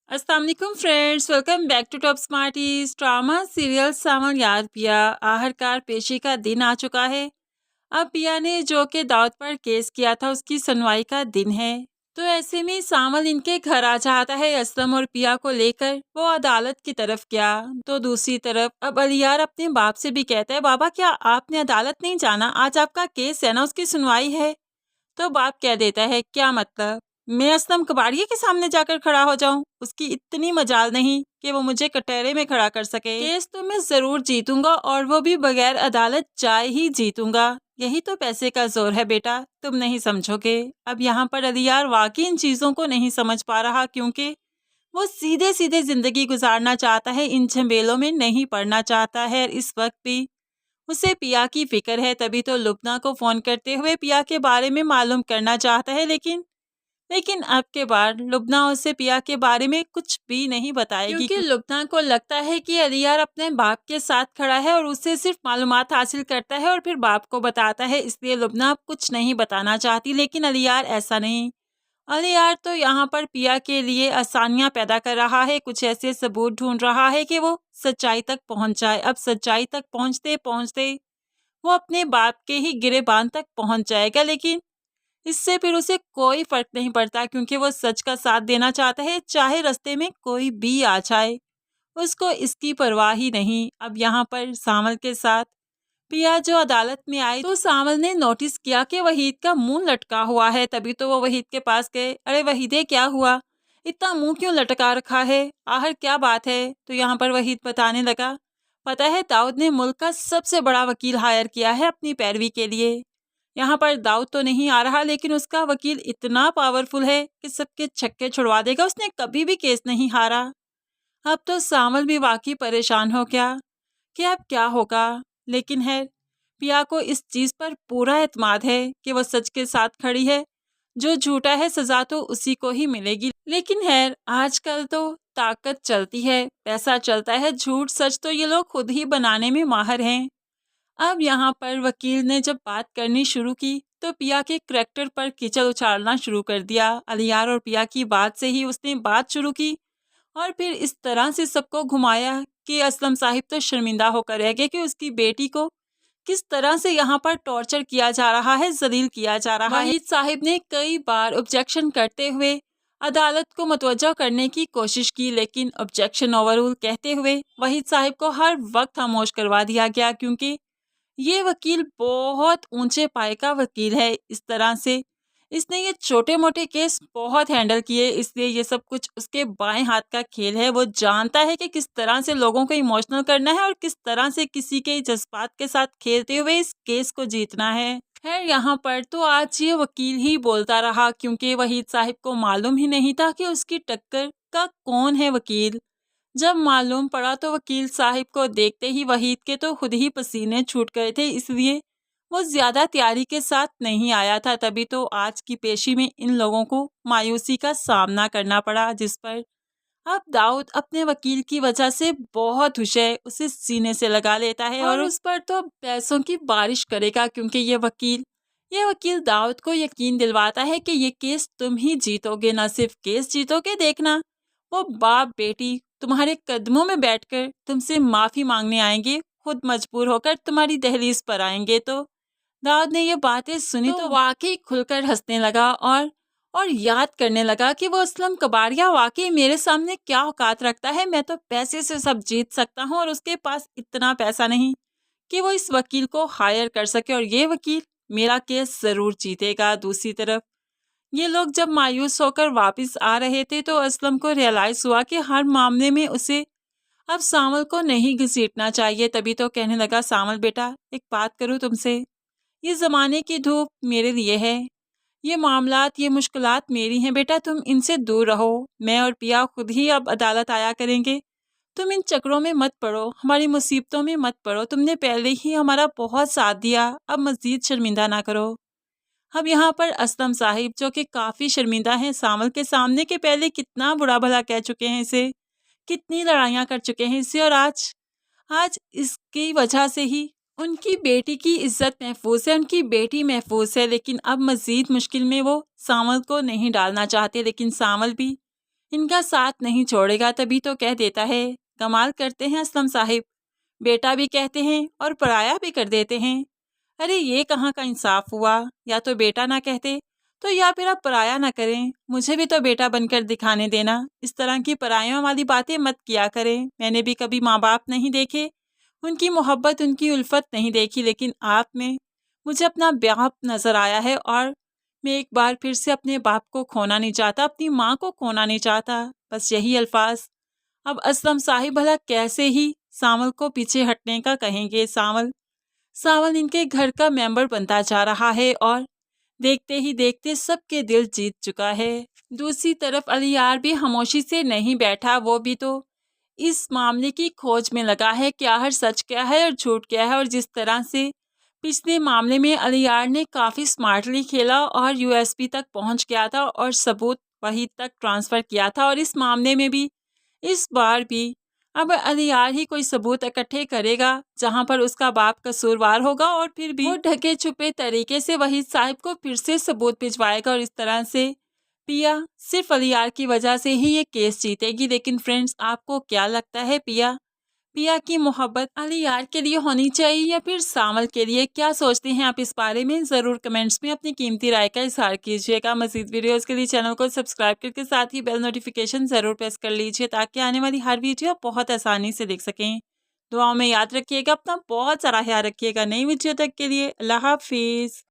अस्सलाम वालेकुम friends, welcome back to Top Smarties. Drama serial Sawan Yaad Piya आखिरकार पेशी का दिन आ चुका है। अब पिया ने जो के दाऊद पर केस किया था उसकी सुनवाई का दिन है। तो ऐसे में सावल इनके घर आ जाता है असलम और पिया को लेकर वो अदालत की तरफ गया। तो दूसरी तरफ अब अलियार अपने बाप से भी कहता है, बाबा क्या आपने अदालत नहीं जाना, आज आपका केस है ना, उसकी सुनवाई है। तो बाप कह देता है, क्या मतलब मैं असलम कबाड़िए के सामने जाकर खड़ा हो जाऊं? उसकी इतनी मजाल नहीं कि वो मुझे कटहरे में खड़ा कर सके। केस तो मैं जरूर जीतूंगा और वो भी बगैर अदालत जाए ही जीतूंगा। यही तो पैसे का जोर है बेटा, तुम नहीं समझोगे। अब यहाँ पर अलियार वाकई इन चीजों को नहीं समझ पा रहा, क्योंकि वो सीधे सीधे जिंदगी गुजारना चाहता है, इन झमेलों में नहीं पड़ना चाहता है। इस वक्त भी उसे पिया की फिक्र है, तभी तो लुबना को फोन करते हुए पिया के बारे में मालूम करना चाहता है। लेकिन लेकिन अब के बाद लुबना उसे पिया के बारे में कुछ भी नहीं बताएगी, क्योंकि लुबना को लगता है कि अलियार अपने बाप के साथ खड़ा है और उससे सिर्फ मालूमात हासिल करता है और फिर बाप को बताता है। इसलिए लुबना अब कुछ नहीं बताना चाहती। लेकिन अलियार ऐसा नहीं। अलियार तो यहाँ पर पिया के लिए आसानियां पैदा कर रहा है, कुछ ऐसे सबूत ढूंढ रहा है कि वो सच्चाई तक पहुंच जाए। अब सच्चाई तक पहुंचते पहुंचते वो अपने बाप के ही गिरेबान तक पहुंच जाएगा। लेकिन इससे फिर उसे कोई फर्क नहीं पड़ता, क्योंकि वो सच का साथ देना चाहता है, चाहे रास्ते में कोई भी आ जाए, उसको इसकी परवाह ही नहीं। अब यहाँ पर सावल के साथ पिया जो अदालत में आई तो सावल ने नोटिस किया कि वहीद का मुंह लटका हुआ है। तभी तो वो वहीद के पास गए। अरे वहीदे, क्या हुआ, इतना मुंह क्यों लटका रखा है, आखिर क्या बात है? तो यहाँ पर वहीद बताने लगा, पता है दाऊद ने मुल्क का सबसे बड़ा वकील हायर किया है अपनी पैरवी के लिए। यहाँ पर दाऊद तो नहीं आ रहा, लेकिन उसका वकील इतना पावरफुल है कि सबके छक्के छुड़वा देगा। उसने कभी भी केस नहीं हारा। अब तो सावल भी वाकई परेशान हो गया कि अब क्या होगा। लेकिन है, पिया को इस चीज पर पूरा एतमाद है कि वह सच के साथ खड़ी है। जो झूठा है सजा तो उसी को ही मिलेगी। लेकिन है, आजकल तो ताकत चलती है, पैसा चलता है, झूठ सच तो ये लोग खुद ही बनाने में माहिर हैं। अब यहाँ पर वकील ने जब बात करनी शुरू की तो पिया के करैक्टर पर कीचड़ उछालना शुरू कर दिया। अलियार और पिया की बात से ही उसने बात शुरू की और फिर इस तरह से सबको घुमाया कि असलम साहिब तो शर्मिंदा होकर रह गए कि उसकी बेटी को किस तरह से यहाँ पर टॉर्चर किया जा रहा है, जलील किया जा रहा है। वहीद साहिब ने कई बार ऑब्जेक्शन करते हुए अदालत को मुतवज्जो करने की कोशिश की, लेकिन ऑब्जेक्शन ओवररूल कहते हुए वहीद साहिब को हर वक्त खामोश करवा दिया गया, क्योंकि ये वकील बहुत ऊंचे पाए का वकील है। इस तरह से इसने ये छोटे मोटे केस बहुत हैंडल किए, इसलिए ये सब कुछ उसके बाएं हाथ का खेल है। वो जानता है कि किस तरह से लोगों को इमोशनल करना है और किस तरह से किसी के जज्बात के साथ खेलते हुए इस केस को जीतना है। खैर यहाँ पर तो आज ये वकील ही बोलता रहा, क्योंकि वहीद साहिब को मालूम ही नहीं था कि उसकी टक्कर का कौन है वकील। जब मालूम पड़ा तो वकील साहिब को देखते ही वहीद के तो खुद ही पसीने छूट गए थे, इसलिए वो ज्यादा तैयारी के साथ नहीं आया था। तभी तो आज की पेशी में इन लोगों को मायूसी का सामना करना पड़ा, जिस पर अब दाऊद अपने वकील की वजह से बहुत खुश है, उसे सीने से लगा लेता है और उस पर तो पैसों की बारिश करेगा, क्योंकि ये वकील दाऊद को यकीन दिलवाता है कि ये केस तुम ही जीतोगे। न सिर्फ केस जीतोगे, देखना वो बाप बेटी तुम्हारे कदमों में बैठकर तुमसे माफी मांगने आएंगे, खुद मजबूर होकर तुम्हारी दहलीज पर आएंगे। तो दाऊद ने ये बातें सुनी तो वाकई खुलकर हंसने लगा और याद करने लगा कि वो असलम कबाड़िया वाकई मेरे सामने क्या औकात रखता है। मैं तो पैसे से सब जीत सकता हूँ और उसके पास इतना पैसा नहीं कि वो इस वकील को हायर कर सके, और ये वकील मेरा केस जरूर जीतेगा। दूसरी तरफ ये लोग जब मायूस होकर वापस आ रहे थे तो असलम को रियलाइज हुआ कि हर मामले में उसे अब सावल को नहीं घसीटना चाहिए। तभी तो कहने लगा, सावल बेटा एक बात करूं तुमसे, ये ज़माने की धूप मेरे लिए है, ये मामलात ये मुश्किलात मेरी हैं बेटा, तुम इनसे दूर रहो। मैं और पिया खुद ही अब अदालत आया करेंगे। तुम इन चक्रों में मत पड़ो, हमारी मुसीबतों में मत पड़ो। तुमने पहले ही हमारा बहुत साथ दिया, अब मज़ीद शर्मिंदा ना करो। अब यहाँ पर असलम साहिब जो कि काफ़ी शर्मिंदा हैं सावल के सामने, के पहले कितना बुरा भला कह चुके हैं इसे, कितनी लड़ाइयाँ कर चुके हैं इससे, और आज आज इसकी वजह से ही उनकी बेटी की इज्जत महफूज है, उनकी बेटी महफूज है। लेकिन अब मजीद मुश्किल में वो सावल को नहीं डालना चाहते। लेकिन सावल भी इनका साथ नहीं छोड़ेगा, तभी तो कह देता है। कमाल करते हैं असलम साहिब, बेटा भी कहते हैं और पराया भी कर देते हैं। अरे ये कहाँ का इंसाफ हुआ, या तो बेटा ना कहते तो या फिर आप पराया ना करें, मुझे भी तो बेटा बनकर दिखाने देना। इस तरह की परायों वाली बातें मत किया करें। मैंने भी कभी माँ बाप नहीं देखे, उनकी मोहब्बत उनकी उल्फत नहीं देखी, लेकिन आप में मुझे अपना बाप नज़र आया है और मैं एक बार फिर से अपने बाप को खोना नहीं चाहता, अपनी माँ को खोना नहीं चाहता। बस यही अल्फाज। अब असलम साहिब भला कैसे ही सावल को पीछे हटने का कहेंगे। सावल सावल इनके घर का मेंबर बनता जा रहा है और देखते ही देखते सबके दिल जीत चुका है। दूसरी तरफ अलियार भी खामोशी से नहीं बैठा, वो भी तो इस मामले की खोज में लगा है, क्या हर सच क्या है और झूठ क्या है। और जिस तरह से पिछले मामले में अलियार ने काफ़ी स्मार्टली खेला और यूएसपी तक पहुंच गया था और सबूत वही तक ट्रांसफ़र किया था, और इस मामले में भी इस बार भी अब अलियार ही कोई सबूत इकट्ठे करेगा जहां पर उसका बाप कसूरवार होगा, और फिर भी वो ढके छुपे तरीके से वहीद साहिब को फिर से सबूत भिजवाएगा, और इस तरह से पिया सिर्फ अलियार की वजह से ही ये केस जीतेगी। लेकिन फ्रेंड्स, आपको क्या लगता है, पिया पिया की मोहब्बत अलियार के लिए होनी चाहिए या फिर सावल के लिए? क्या सोचते हैं आप इस बारे में? ज़रूर कमेंट्स में अपनी कीमती राय का इजहार कीजिएगा। मज़ीद वीडियोस के लिए चैनल को सब्सक्राइब करके साथ ही बेल नोटिफिकेशन ज़रूर प्रेस कर लीजिए, ताकि आने वाली हर वीडियो बहुत आसानी से देख सकें। दुआओं में याद रखिएगा, अपना बहुत सारा ख्याल रखिएगा। नई वीडियो तक के लिए अल्लाह हाफिज़।